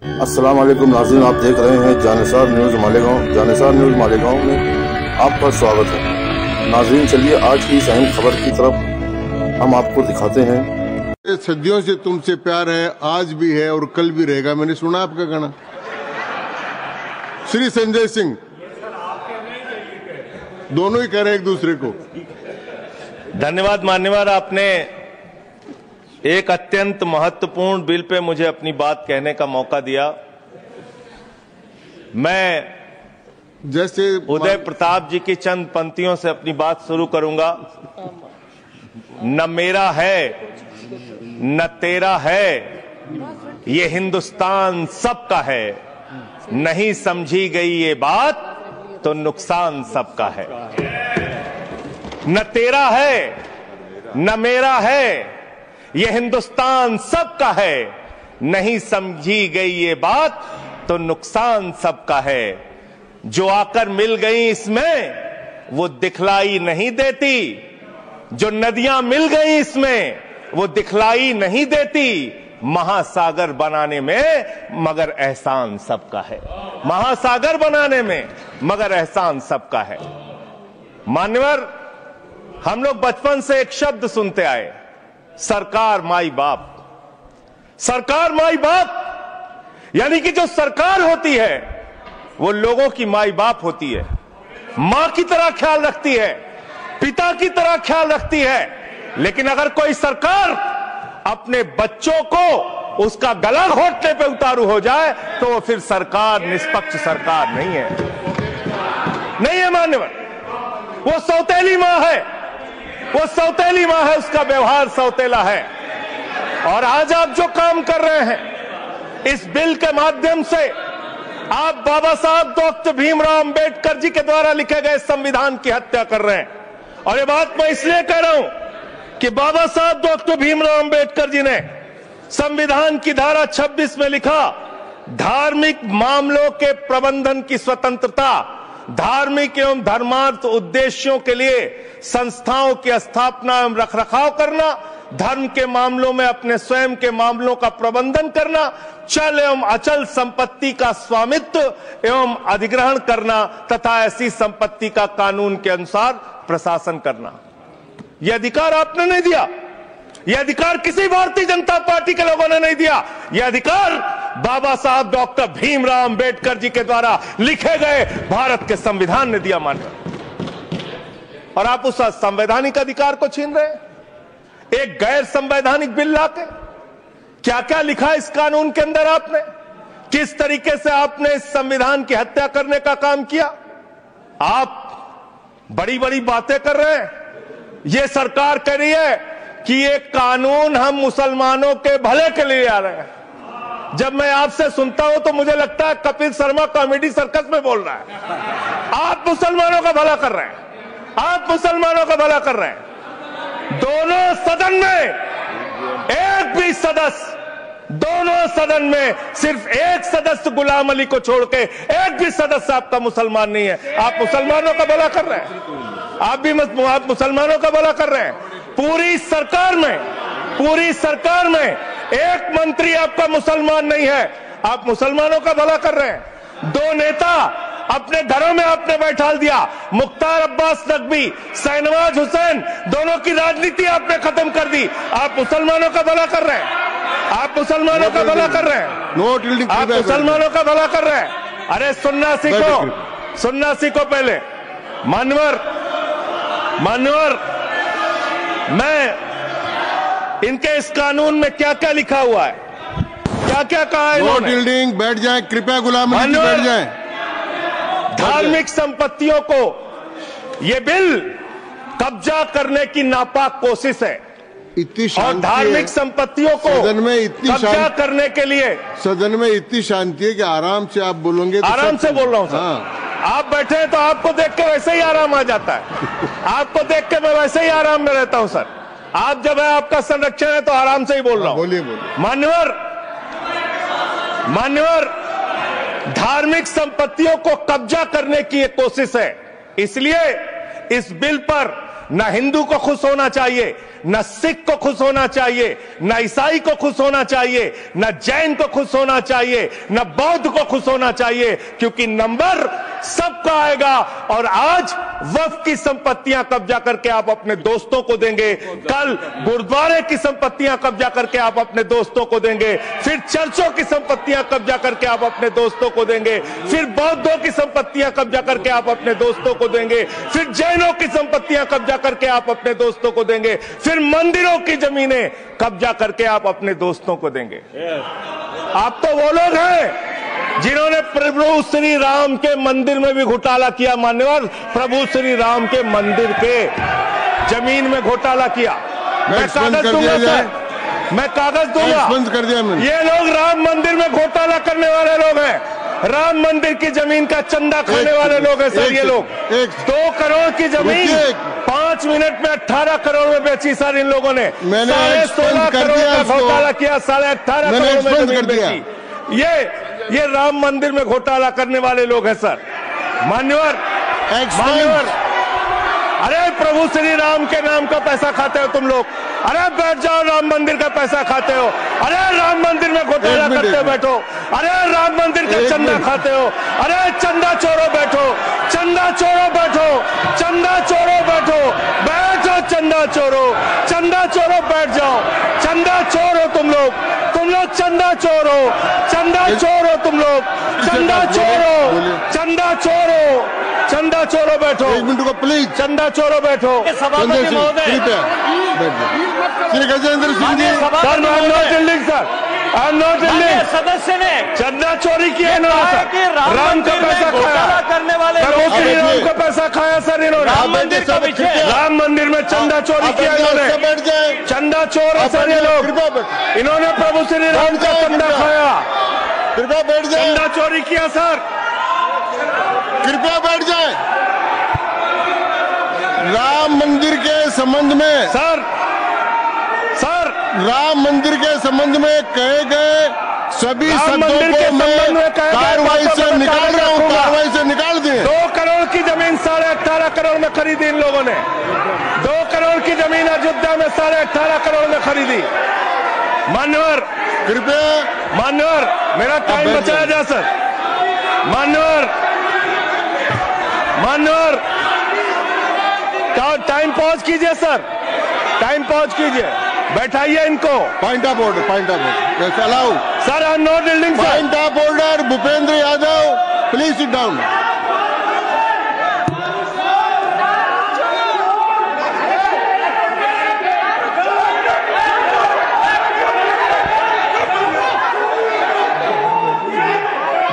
अस्सलाम वालेकुम नाज़रीन, आप देख रहे हैं जानिसार न्यूज़ मालेगांव। जानिसार न्यूज़ मालेगांव में आपका स्वागत है। नाज़रीन, चलिए आज की इस अहम खबर की तरफ हम आपको दिखाते हैं। सदियों से तुमसे प्यार है, आज भी है और कल भी रहेगा। मैंने सुना आपका गाना। श्री संजय सिंह दोनों ही कह रहे हैं एक दूसरे को। धन्यवाद मान्यवर, आपने एक अत्यंत महत्वपूर्ण बिल पे मुझे अपनी बात कहने का मौका दिया। मैं जैसे उदय प्रताप जी की चंद पंक्तियों से अपनी बात शुरू करूंगा। न मेरा है न तेरा है, ये हिंदुस्तान सबका है। नहीं समझी गई ये बात तो नुकसान सबका है। न तेरा है न मेरा है, ये हिंदुस्तान सबका है। नहीं समझी गई ये बात तो नुकसान सबका है। जो आकर मिल गई इसमें वो दिखलाई नहीं देती, जो नदियां मिल गई इसमें वो दिखलाई नहीं देती। महासागर बनाने में मगर एहसान सबका है। महासागर बनाने में मगर एहसान सबका है। मान्यवर, हम लोग बचपन से एक शब्द सुनते आए, सरकार माई बाप। सरकार माई बाप यानी कि जो सरकार होती है वो लोगों की माई बाप होती है। मां की तरह ख्याल रखती है, पिता की तरह ख्याल रखती है। लेकिन अगर कोई सरकार अपने बच्चों को उसका गला घोटने पे उतारू हो जाए तो वो फिर सरकार निष्पक्ष सरकार नहीं है। नहीं है मान्यवर, वो सौतेली मां है। वो सौतेली मां है, उसका व्यवहार सौतेला है। और आज आप जो काम कर रहे हैं इस बिल के माध्यम से, आप बाबा साहब डॉक्टर भीमराव अंबेडकर जी के द्वारा लिखे गए संविधान की हत्या कर रहे हैं। और ये बात मैं इसलिए कह रहा हूं कि बाबा साहब डॉक्टर भीमराव अंबेडकर जी ने संविधान की धारा 26 में लिखा, धार्मिक मामलों के प्रबंधन की स्वतंत्रता, धार्मिक एवं धर्मार्थ उद्देश्यों के लिए संस्थाओं की स्थापना एवं रखरखाव करना, धर्म के मामलों में अपने स्वयं के मामलों का प्रबंधन करना, चल एवं अचल संपत्ति का स्वामित्व एवं अधिग्रहण करना तथा ऐसी संपत्ति का कानून के अनुसार प्रशासन करना। यह अधिकार आपने नहीं दिया। यह अधिकार किसी भारतीय जनता पार्टी के लोगों ने नहीं दिया। यह अधिकार बाबा साहब डॉक्टर भीमराव अंबेडकर जी के द्वारा लिखे गए भारत के संविधान ने दिया। मानकर और आप उस संवैधानिक अधिकार को छीन रहे हैं एक गैर संवैधानिक बिल लाके। क्या क्या लिखा इस कानून के अंदर आपने, किस तरीके से आपने इस संविधान की हत्या करने का काम किया। आप बड़ी बड़ी बातें कर रहे हैं। यह सरकार कह रही है कि ये कानून हम मुसलमानों के भले के लिए आ रहे हैं। जब मैं आपसे सुनता हूं तो मुझे लगता है कपिल शर्मा कॉमेडी सर्कस में बोल रहा है। आप मुसलमानों का भला कर रहे हैं, आप मुसलमानों का भला कर रहे हैं। दोनों सदन में एक भी सदस्य, दोनों सदन में सिर्फ एक सदस्य गुलाम अली को छोड़ के एक भी सदस्य आपका मुसलमान नहीं है। आप मुसलमानों का भला कर रहे हैं। आप मुसलमानों का भला कर रहे हैं। पूरी सरकार में एक मंत्री आपका मुसलमान नहीं है। आप मुसलमानों का भला कर रहे हैं। दो नेता अपने घरों में आपने बैठा दिया, मुख्तार अब्बास नकवी, शहनवाज हुसैन, दोनों की राजनीति आपने खत्म कर दी। आप मुसलमानों का भला कर रहे हैं। आप मुसलमानों का भला कर रहे हैं। आप मुसलमानों का भला कर रहे हैं। अरे सुनना सीखो पहले। मान्यवर, मैं इनके इस कानून में क्या क्या लिखा हुआ है, क्या क्या कहा है इन्होंने। बैठ जाए कृपया, गुलाम अली जी बैठ जाए। धार्मिक संपत्तियों को यह बिल कब्जा करने की नापाक कोशिश है। इतनी और धार्मिक संपत्तियों को सदन में इतनी कब्जा करने के लिए सदन में इतनी शांति है कि आराम से आप बोलोगे तो आराम से बोल रहा हूं सर। हाँ। आप बैठे हैं तो आपको देख के वैसे ही आराम आ जाता है। आपको देख के मैं वैसे ही आराम में रहता हूं सर। आप जब है आपका संरक्षण है तो आराम से ही बोल रहा हूं। बोलिए। मान्यवर, धार्मिक संपत्तियों को कब्जा करने की एक कोशिश है। इसलिए इस बिल पर न हिंदू को खुश होना चाहिए, न सिख को खुश होना चाहिए, न ईसाई को खुश होना चाहिए, न जैन को खुश होना चाहिए, न बौद्ध को खुश होना चाहिए, क्योंकि नंबर सबका आएगा। और आज वक्फ की संपत्तियां कब्जा करके आप अपने दोस्तों को देंगे, कल गुरुद्वारे की संपत्तियां कब्जा करके आप अपने दोस्तों को देंगे, फिर चर्चों की संपत्तियां कब्जा करके आप अपने दोस्तों को देंगे, फिर बौद्धों की संपत्तियां कब्जा करके आप अपने दोस्तों को देंगे, फिर जैनों की संपत्तियां कब्जा करके आप अपने दोस्तों को देंगे, फिर मंदिरों की जमीनें कब्जा करके आप अपने दोस्तों को देंगे। आप तो वो लोग हैं जिन्होंने प्रभु श्री राम के मंदिर में भी घोटाला किया। मान्यवर, प्रभु श्री राम के मंदिर के जमीन में घोटाला किया। मैं कागज दूंगा सर, मैं कागज दूंगा। कर दिया मैंने। ये लोग राम मंदिर में घोटाला करने वाले लोग हैं, राम मंदिर की जमीन का चंदा खाने वाले लोग हैं सर। ये लोग 2 करोड़ की जमीन 5 मिनट में 18 करोड़ में बेची सर इन लोगों ने। 16.5 करोड़ का घोटाला किया, 18.5 करोड़ में जमीन बेची। ये राम मंदिर में घोटाला करने वाले लोग हैं सर। मान्यवर, अरे प्रभु श्री राम के नाम का पैसा खाते हो तुम लोग। अरे बैठ जाओ, राम मंदिर का पैसा खाते हो। अरे राम मंदिर में घोटाला करते हो, बैठो। अरे राम मंदिर का चंदा खाते हो। अरे चंदा चोरो बैठो, चंदा चोरो बैठो, चंदा चोरो बैठो, बैठो चंदा चोरो, चंदा चोरो बैठ जाओ। चंदा चोर हो तुम लोग चंदा चोर हो, चंदा चोर हो तुम लोग, चंदा चोरो, चंदा चोरो, चंदा चोरो बैठो। 1 मिनट को प्लीज। चंदा चोरो बैठो। सभापति महोदय, Shri Gajendra Singh ji. Sir, I am not yielding sir, I am not yielding. सदस्य ने चंदा चोरी किया इन्होंने सर, राम का पैसा खाया करने वाले प्रभु श्री राम का पैसा खाया सर इन्होंने। राम मंदिर का विषय, राम मंदिर में चंदा चोरी किया इन्होंने। चंदा चोर है सर ये लोग। इन्होंने प्रभु श्री राम का चंदा खाया। कृपया बैठ जाए। चंदा चोरी किया सर। कृपया बैठ जाए। राम मंदिर के संबंध में सर राम मंदिर के संबंध में कहे गए सभी शब्दों को मैं कार्रवाई से निकाल रहा हूं, कार्रवाई से निकाल दिए। 2 करोड़ की जमीन 18.5 करोड़ में खरीदी इन लोगों ने। 2 करोड़ की जमीन अयोध्या में 18.5 करोड़ में खरीदी। मान्यवर, कृपया मान्यवर, मेरा टाइम बचाया जाए सर। मान्यवर, टाइम पॉज कीजिए सर, टाइम पॉज कीजिए, बैठाइए इनको। Point of order, allow sir. I am not yielding sir. Point of order, Bhupendra Yadav please sit down.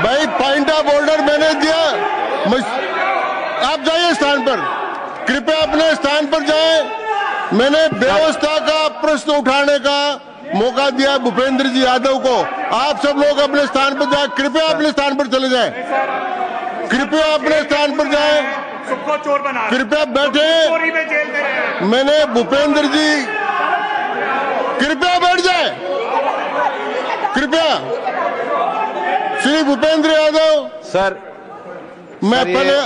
भाई पॉइंट ऑफ ऑर्डर मैंने दिया, आप जाइए स्थान पर, कृपया अपने स्थान पर जाएं। मैंने व्यवस्था का प्रश्न उठाने का मौका दिया भूपेंद्र जी यादव को। आप सब लोग अपने स्थान पर जाएं, कृपया अपने स्थान पर चले जाएं, कृपया अपने स्थान पर जाएं, कृपया बैठे। मैंने भूपेंद्र जी, कृपया बैठ जाएं, कृपया। श्री भूपेंद्र यादव सर। मैं पहले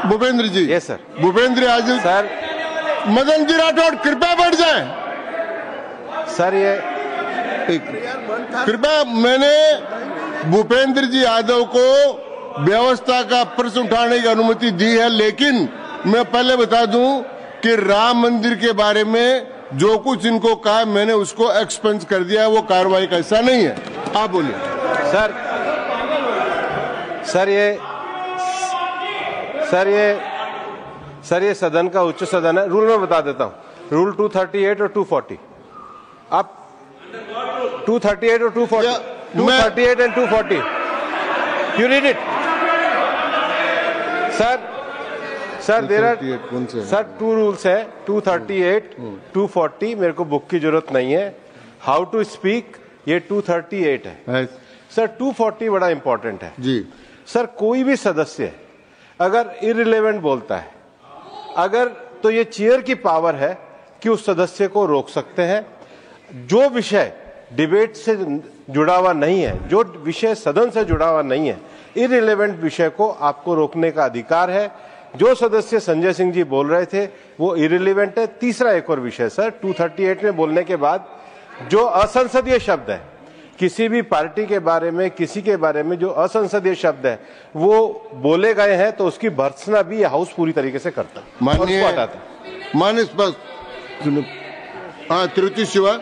Bhupender ji, yes sir. Bhupender Yadav sir. Madan ji Rathore कृपया बैठ जाएं सर। ये कृपया, मैंने भूपेंद्र जी यादव को व्यवस्था का प्रश्न उठाने की अनुमति दी है, लेकिन मैं पहले बता दूं कि राम मंदिर के बारे में जो कुछ इनको कहा मैंने उसको एक्सपेंस कर दिया है, वो कार्रवाई का हिस्सा नहीं है। आप बोलिए सर। ये सदन का उच्च सदन है। रूल में बता देता हूं, रूल 238 और 240। आप 238 और 240, 238 and 240, you read it sir. There are sir 2 rules है, 238, 240। मेरे को बुक की जरूरत नहीं है। हाउ टू स्पीक, ये 238 है सर। 240 बड़ा इंपॉर्टेंट है जी सर। कोई भी सदस्य अगर इररिलेवेंट बोलता है, अगर तो ये चेयर की पावर है कि उस सदस्य को रोक सकते हैं। जो विषय डिबेट से जुड़ा हुआ नहीं है, जो विषय सदन से जुड़ा हुआ नहीं है, इररिलेवेंट विषय को आपको रोकने का अधिकार है। जो सदस्य संजय सिंह जी बोल रहे थे वो इरिलीवेंट है। तीसरा एक और विषय सर, 238 में बोलने के बाद जो असंसदीय शब्द है किसी भी पार्टी के बारे में, किसी के बारे में जो असंसदीय शब्द है वो बोले गए हैं तो उसकी भर्त्सना भी हाउस पूरी तरीके से करता है। माननीय Tiruchi Shiva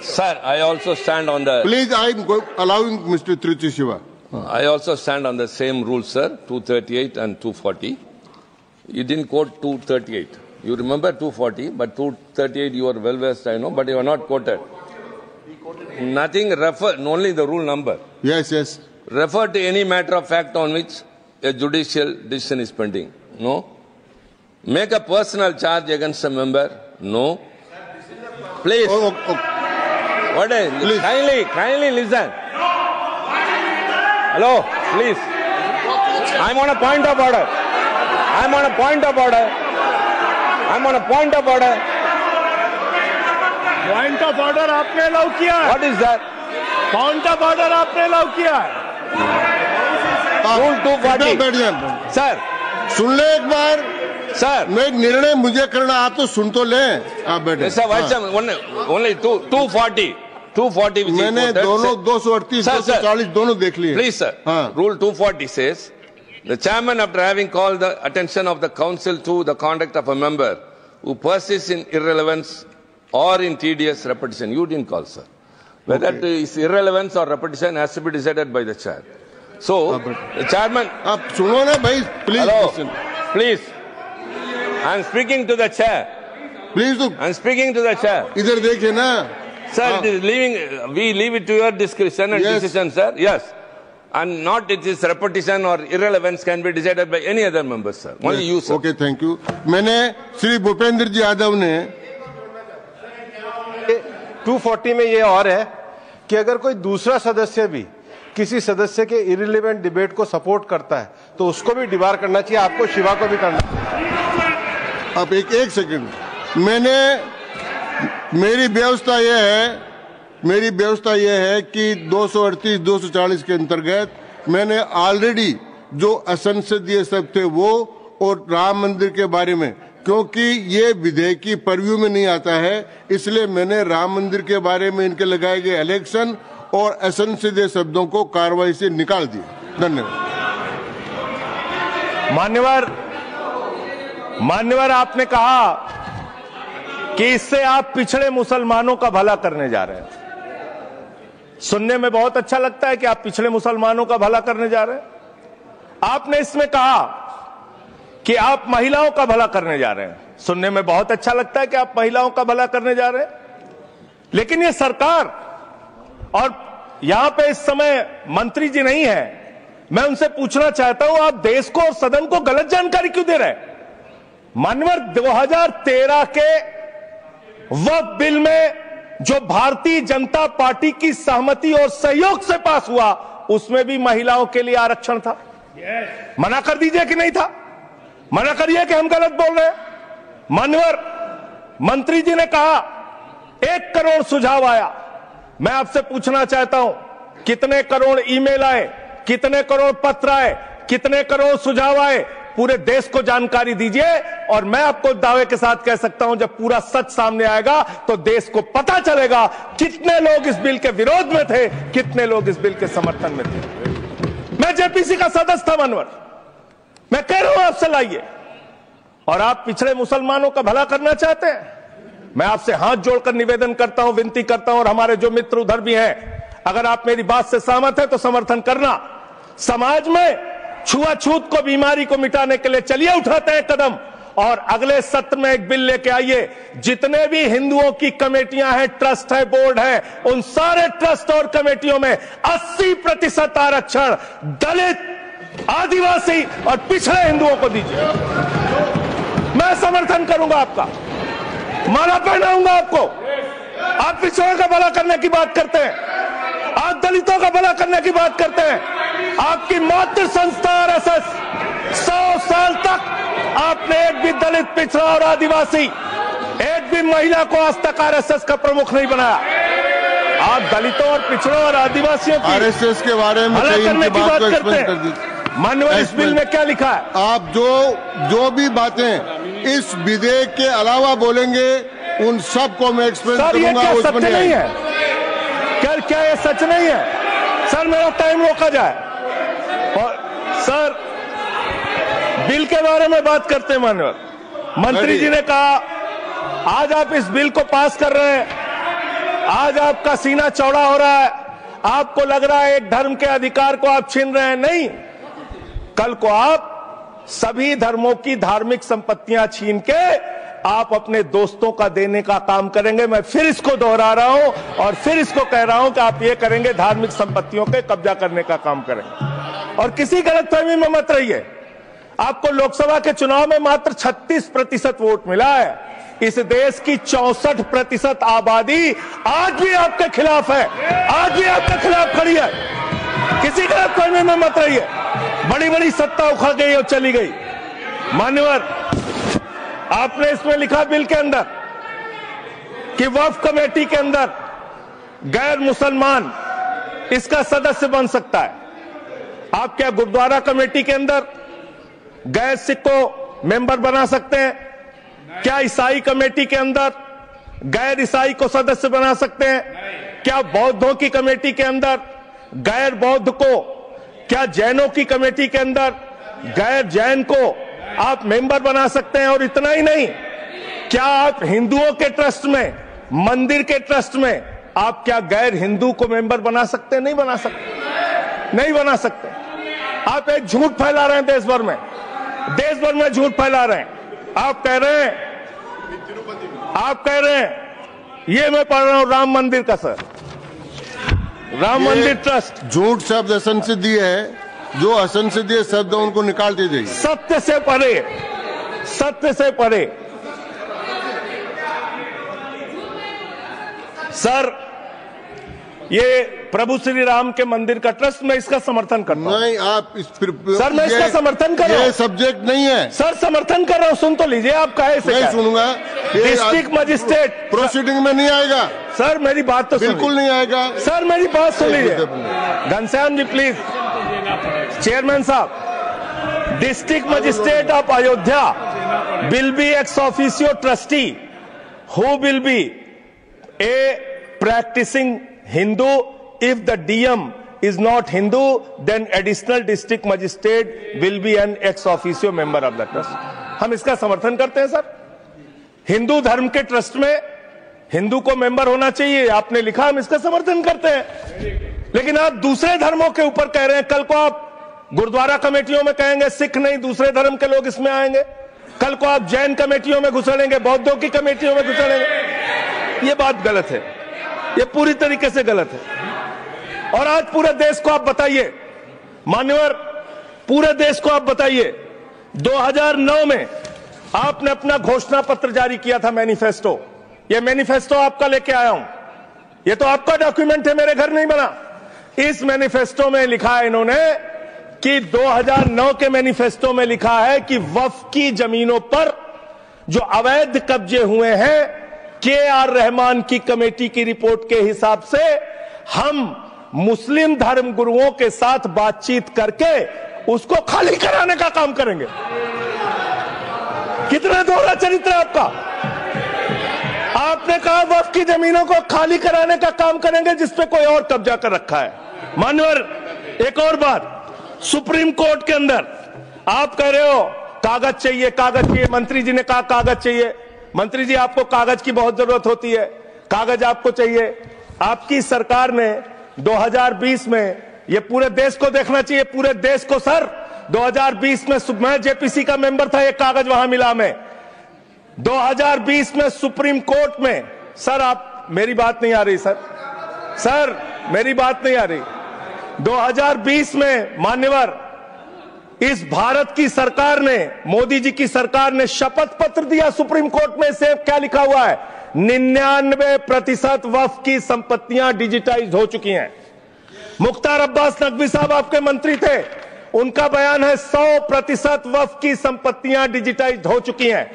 Sir, I also stand on the... Please, I am allowing Mr. Tiruchi Shiva. I also stand on the same rule, sir, 238 and 240. You didn't quote 238. You remember 240, but 238 you are well versed, I know, but you are not quoted. Nothing refer, only the rule number. Yes, yes. Refer to any matter of fact on which a judicial decision is pending. No. Make a personal charge against a member. No. Please. What is? Please. Kindly listen. Hello, please. I'm on a point of order. I'm on a point of order. I'm on a point of order. Point of order आपने allow किया है। What is that? Point of order आपने allow किया है। Rule 240. बैठ जाए Sir. सुन ले एक बार Sir. मैं निर्णय मुझे करना, आप तो सुन तो लें। आप बैठे। Sir, only 240. 240 which मैंने is quoted, दोनों 238, 240 दोनों देख लिए। Please, sir. Rule 240 says, the chairman, after having called the attention of the council to the conduct of a member who persists in irrelevance or in tedious repetition, you didn't call, sir. Whether it is irrelevance or repetition has to be decided by the chair. So, the chairman... आप सुनो ना भाई, please. Hello, please. I am speaking to the chair. Please do. I am speaking to the chair. इधर देखिए ना। Sir, it is we leave it to your discretion and decision, sir. Yes. And not it is repetition or irrelevance can be decided by any other member, sir. Only you, sir. Okay, thank you. मैंने श्री भूपेंद्र जी यादव ने 240 में ये और है कि अगर कोई दूसरा सदस्य भी किसी सदस्य के इरिलेवेंट डिबेट को सपोर्ट करता है तो उसको भी डिबार करना चाहिए, आपको शिवा को भी करना चाहिए। आप एक सेकंड, मेरी व्यवस्था यह है कि 238, 240 के अंतर्गत मैंने ऑलरेडी जो असंसदीय शब्द थे वो और राम मंदिर के बारे में, क्योंकि ये विधेयक की परव्यू में नहीं आता है, इसलिए मैंने राम मंदिर के बारे में इनके लगाए गए इलेक्शन और असंसदीय शब्दों को कार्रवाई से निकाल दिया। धन्यवाद। मान्यवर, आपने कहा कि इससे आप पिछड़े मुसलमानों का भला करने जा रहे हैं। सुनने में बहुत अच्छा लगता है कि आप पिछड़े मुसलमानों का भला करने जा रहे हैं। आपने इसमें कहा कि आप महिलाओं का भला करने जा रहे हैं। सुनने में बहुत अच्छा लगता है कि आप महिलाओं का भला करने जा रहे हैं, लेकिन ये सरकार और यहां पे इस समय मंत्री जी नहीं है, मैं उनसे पूछना चाहता हूं, आप देश को और सदन को गलत जानकारी क्यों दे रहे हैं? मानवर, 2013 के वक्फ बिल में जो भारतीय जनता पार्टी की सहमति और सहयोग से पास हुआ, उसमें भी महिलाओं के लिए आरक्षण था। मना कर दीजिए कि नहीं था? मना करिए कि हम गलत बोल रहे हैं। मानवर, मंत्री जी ने कहा 1 करोड़ सुझाव आया। मैं आपसे पूछना चाहता हूं, कितने करोड़ ईमेल आए, कितने करोड़ पत्र आए, कितने करोड़ सुझाव आए? पूरे देश को जानकारी दीजिए, और मैं आपको दावे के साथ कह सकता हूं, जब पूरा सच सामने आएगा तो देश को पता चलेगा कितने लोग इस बिल के विरोध में थे, कितने लोग इस बिल के समर्थन में थे। मैं जेपीसी का सदस्य था मानवर, मैं कह रहा हूं आपसे लाइए। और आप पिछड़े मुसलमानों का भला करना चाहते हैं? मैं आपसे हाथ जोड़कर निवेदन करता हूं, विनती करता हूं, और हमारे जो मित्र उधर भी हैं, अगर आप मेरी बात से सहमत हैं तो समर्थन करना। समाज में छुआछूत को, बीमारी को मिटाने के लिए चलिए उठाते हैं कदम, और अगले सत्र में एक बिल लेके आइए। जितने भी हिंदुओं की कमेटियां हैं, ट्रस्ट है, बोर्ड है, उन सारे ट्रस्ट और कमेटियों में 80% आरक्षण दलित, आदिवासी और पिछड़े हिंदुओं को दीजिए। मैं समर्थन करूंगा आपका, माला पहनाऊंगा आपको। आप पिछड़ों का भला करने की बात करते हैं, आप दलितों का भला करने की बात करते हैं। आपकी मातृ संस्था आरएसएस 100 साल तक आपने एक भी दलित, पिछड़ा और आदिवासी, एक भी महिला को आज तक आरएसएस का प्रमुख नहीं बनाया। आप दलितों और पिछड़ों और आदिवासियों की आरएसएस के बारे में भला करने की बात करते हैं। माननीय इस बिल में क्या लिखा है? आप जो भी बातें इस विधेयक के अलावा बोलेंगे उन सबको मैं एक्सप्लेन करूंगा। ये क्या सच नहीं है? क्या ये सच नहीं है? सर मेरा टाइम रोका जाए। और सर बिल के बारे में बात करते हैं। माननीय मंत्री जी ने कहा आज आप इस बिल को पास कर रहे हैं, आज आपका सीना चौड़ा हो रहा है, आपको लग रहा है एक धर्म के अधिकार को आप छीन रहे हैं। नहीं, कल को आप सभी धर्मों की धार्मिक संपत्तियां छीन के आप अपने दोस्तों का देने का काम करेंगे। मैं फिर इसको दोहरा रहा हूं और फिर इसको कह रहा हूं कि आप ये करेंगे, धार्मिक संपत्तियों के कब्जा करने का काम करेंगे। और किसी गलतफहमी में मत रहिए। आपको लोकसभा के चुनाव में मात्र 36% वोट मिला है। इस देश की 64% आबादी आज भी आपके खिलाफ है, आज भी आपके खिलाफ खड़ी है। किसी गलतफहमी में मत रहिए। बड़ी बड़ी सत्ता उखड़ गई और चली गई। मान्यवर, आपने इसमें लिखा बिल के अंदर कि वक्फ कमेटी के अंदर गैर मुसलमान इसका सदस्य बन सकता है। आप क्या गुरुद्वारा कमेटी के अंदर गैर सिख को मेंबर बना सकते हैं? क्या ईसाई कमेटी के अंदर गैर ईसाई को सदस्य बना सकते हैं? क्या बौद्धों की कमेटी के अंदर गैर बौद्ध को, क्या जैनों की कमेटी के अंदर गैर जैन को आप मेंबर बना सकते हैं? और इतना ही नहीं, क्या आप हिंदुओं के ट्रस्ट में, मंदिर के ट्रस्ट में आप क्या गैर हिंदू को मेंबर बना सकते हैं? नहीं बना सकते, नहीं बना सकते। आप एक झूठ फैला रहे हैं देश भर में झूठ फैला रहे हैं। आप कह रहे हैं ये मैं पढ़ रहा हूं राम मंदिर का, सर, राम मंदिर ट्रस्ट। झूठ शब्द असंसदीय है, जो असंसदीय शब्द उनको निकाल दीजिए। सत्य से परे, सत्य से परे। सर ये प्रभु श्री राम के मंदिर का ट्रस्ट, मैं इसका समर्थन करता हूं। नहीं, आप सर मैं इसका समर्थन कर रहा हूं। ये सब्जेक्ट नहीं है सर, समर्थन कर रहा हूं। सुन तो लीजिए, आप कहे से नहीं सुनूंगा। डिस्ट्रिक्ट मजिस्ट्रेट प्रोसीडिंग में नहीं आएगा। सर मेरी बात तो बिल्कुल नहीं आएगा। सर मेरी बात सुन लीजिए। घनश्याम जी प्लीज, चेयरमैन साहब, district magistrate of Ayodhya will be ex officio trustee who will be a practicing Hindu. If the DM is not Hindu, then additional district magistrate will be an ex officio member of the trust. हम इसका समर्थन करते हैं। Sir Hindu धर्म के trust में हिंदू को member होना चाहिए, आपने लिखा, हम इसका समर्थन करते हैं। लेकिन आप दूसरे धर्मों के ऊपर कह रहे हैं। कल को आप गुरुद्वारा कमेटियों में कहेंगे सिख नहीं, दूसरे धर्म के लोग इसमें आएंगे। कल को आप जैन कमेटियों में घुसेड़ेंगे, बौद्धों की कमेटियों में घुसेड़ेंगे। ये बात गलत है, ये पूरी तरीके से गलत है। और आज पूरे देश को आप बताइए, मान्यवर, पूरे देश को आप बताइए, 2009 में आपने अपना घोषणा पत्र जारी किया था, मैनिफेस्टो। ये मैनिफेस्टो आपका लेके आया हूं, ये तो आपका डॉक्यूमेंट है, मेरे घर नहीं बना। इस मैनिफेस्टो में लिखा है इन्होंने कि 2009 के मैनिफेस्टो में लिखा है कि वक्फ की जमीनों पर जो अवैध कब्जे हुए हैं, के.आर. रहमान की कमेटी की रिपोर्ट के हिसाब से हम मुस्लिम धर्म गुरुओं के साथ बातचीत करके उसको खाली कराने का काम करेंगे। कितना दोहरा चरित्र है आपका। आपने कहा वक्फ की जमीनों को खाली कराने का काम करेंगे जिसपे कोई और कब्जा कर रखा है। मान्यवर, एक और बात, सुप्रीम कोर्ट के अंदर आप कह रहे हो कागज चाहिए, कागज चाहिए। मंत्री जी ने कहा कागज चाहिए। मंत्री जी, आपको कागज की बहुत जरूरत होती है, कागज आपको चाहिए। आपकी सरकार ने 2020 में, ये पूरे देश को देखना चाहिए, पूरे देश को सर, 2020 में मैं जेपीसी का मेंबर था, एक कागज वहां मिला मैं 2020 में सुप्रीम कोर्ट में। सर आप, मेरी बात नहीं आ रही सर मेरी बात नहीं आ रही। 2020 में मान्यवर, इस भारत की सरकार ने, मोदी जी की सरकार ने शपथ पत्र दिया सुप्रीम कोर्ट में। से क्या लिखा हुआ है? 99% वक्फ की संपत्तियां डिजिटाइज हो चुकी हैं। मुख्तार अब्बास नकवी साहब आपके मंत्री थे, उनका बयान है 100% वक्फ की संपत्तियां डिजिटाइज हो चुकी हैं।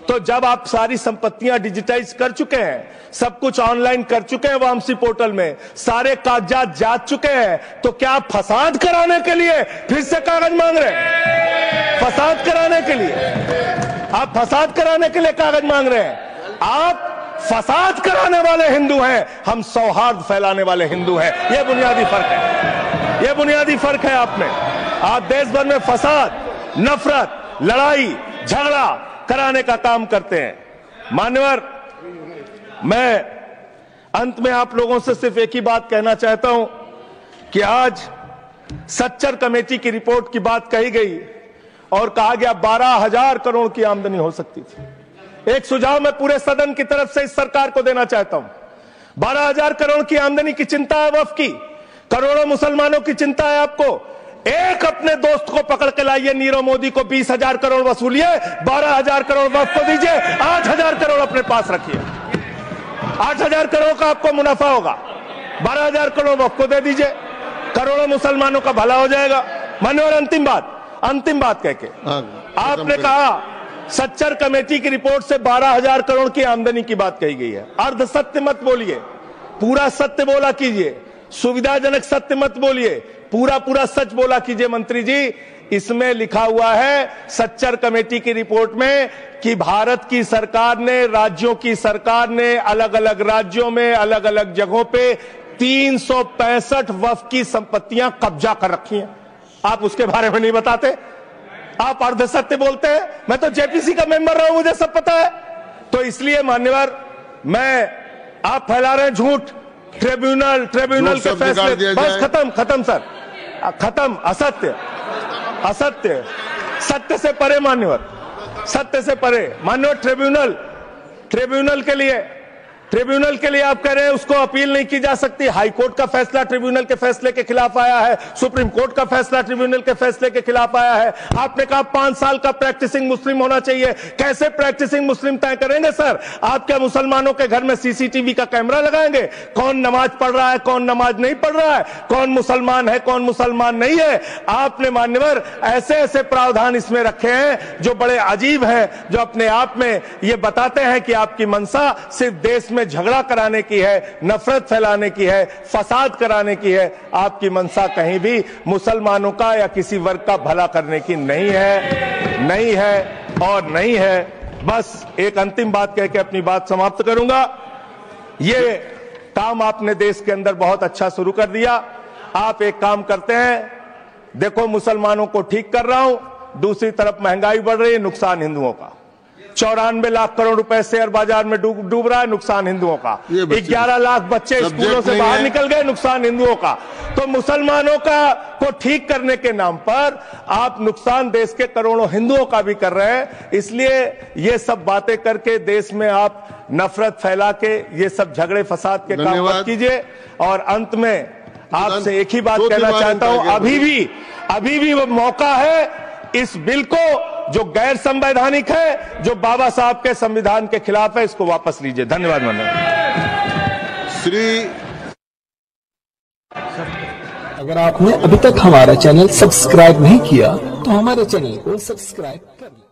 तो जब आप सारी संपत्तियां डिजिटाइज कर चुके हैं, सब कुछ ऑनलाइन कर चुके हैं वामसी पोर्टल में, सारे कागजात जांच चुके हैं, तो क्या आप फसाद कराने के लिए फिर से कागज मांग रहे हैं? फसाद कराने के लिए आप फसाद कराने के लिए कागज मांग रहे हैं? आप फसाद कराने वाले हिंदू हैं, हम सौहार्द फैलाने वाले हिंदू हैं। यह बुनियादी फर्क है, यह बुनियादी फर्क है आप में। आप देश भर में फसाद, नफरत, लड़ाई, झगड़ा कराने का काम करते हैं। मान्यवर, मैं अंत में आप लोगों से सिर्फ एक ही बात कहना चाहता हूं कि आज सच्चर कमेटी की रिपोर्ट की बात कही गई और कहा गया 12,000 करोड़ की आमदनी हो सकती थी। एक सुझाव मैं पूरे सदन की तरफ से इस सरकार को देना चाहता हूं। 12,000 करोड़ की आमदनी की चिंता है वक्फ की, करोड़ों मुसलमानों की चिंता है आपको। एक अपने दोस्त को पकड़ के लाइए, नीरव मोदी को 20,000 करोड़ वसूलिए, 12,000 करोड़ वक्फ को दीजिए, 8,000 करोड़ अपने पास रखिए। 8,000 करोड़ का आपको मुनाफा होगा, 12,000 करोड़ वक्फ को दे दीजिए, करोड़ों मुसलमानों का भला हो जाएगा। मान्यवर, अंतिम बात कह के आपने कहा सच्चर कमेटी की रिपोर्ट से 12,000 करोड़ की आमदनी की बात कही गई है। अर्ध सत्य मत बोलिए, पूरा सत्य बोला कीजिए। सुविधाजनक सत्य मत बोलिए, पूरा सच बोला कीजिए। मंत्री जी, इसमें लिखा हुआ है सच्चर कमेटी की रिपोर्ट में कि भारत की सरकार ने, राज्यों की सरकार ने अलग अलग राज्यों में अलग अलग जगहों पे 365 वक्फ की संपत्तियां कब्जा कर रखी हैं। आप उसके बारे में नहीं बताते, आप अर्ध सत्य बोलते हैं। मैं तो जेपीसी का मेंबर रहा हूं, मुझे सब पता है। तो इसलिए मान्यवर, आप फैला रहे हैं झूठ। ट्रिब्यूनल के फैसले, बस खत्म सर, खत्म। असत्य, सत्य से परे मान्यवर, सत्य से परे मान्यवर। ट्रिब्यूनल के लिए आप कह रहे हैं उसको अपील नहीं की जा सकती। हाई कोर्ट का फैसला ट्रिब्यूनल के फैसले के खिलाफ आया है, सुप्रीम कोर्ट का फैसला ट्रिब्यूनल के फैसले के खिलाफ आया है। आपने कहा 5 साल का प्रैक्टिसिंग मुस्लिम होना चाहिए। कैसे प्रैक्टिसिंग मुस्लिम तय करेंगे सर? आप क्या मुसलमानों के घर में सीसीटीवी का कैमरा लगाएंगे? कौन नमाज पढ़ रहा है, कौन नमाज नहीं पढ़ रहा है, कौन मुसलमान है, कौन मुसलमान नहीं है? आपने मान्यवर ऐसे प्रावधान इसमें रखे हैं जो बड़े अजीब हैं, जो अपने आप में ये बताते हैं कि आपकी मंशा सिर्फ देश में झगड़ा कराने की है, नफरत फैलाने की है, फसाद कराने की है। आपकी मंशा कहीं भी मुसलमानों का या किसी वर्ग का भला करने की नहीं है। बस एक अंतिम बात कह के अपनी बात समाप्त करूंगा। ये काम आपने देश के अंदर बहुत अच्छा शुरू कर दिया। आप एक काम करते हैं, देखो मुसलमानों को ठीक कर रहा हूं, दूसरी तरफ महंगाई बढ़ रही है, नुकसान हिंदुओं का। 94 लाख करोड़ रुपए शेयर बाजार में डूब रहा है, नुकसान हिंदुओं का। 11 लाख बच्चे स्कूलों से बाहर निकल गए, नुकसान हिंदुओं का। तो मुसलमानों को ठीक करने के नाम पर आप नुकसान देश के करोड़ों हिंदुओं का भी कर रहे हैं। इसलिए ये सब बातें करके देश में आप नफरत फैला के ये सब झगड़े फसाद के काम मत कीजिए। और अंत में आपसे एक ही बात कहना चाहता हूं, अभी भी वो मौका है इस बिल को जो गैर संवैधानिक है, जो बाबा साहब के संविधान के खिलाफ है, इसको वापस लीजिए। धन्यवाद। अगर आपने अभी तक हमारा चैनल सब्सक्राइब नहीं किया तो हमारे चैनल को सब्सक्राइब कर लें।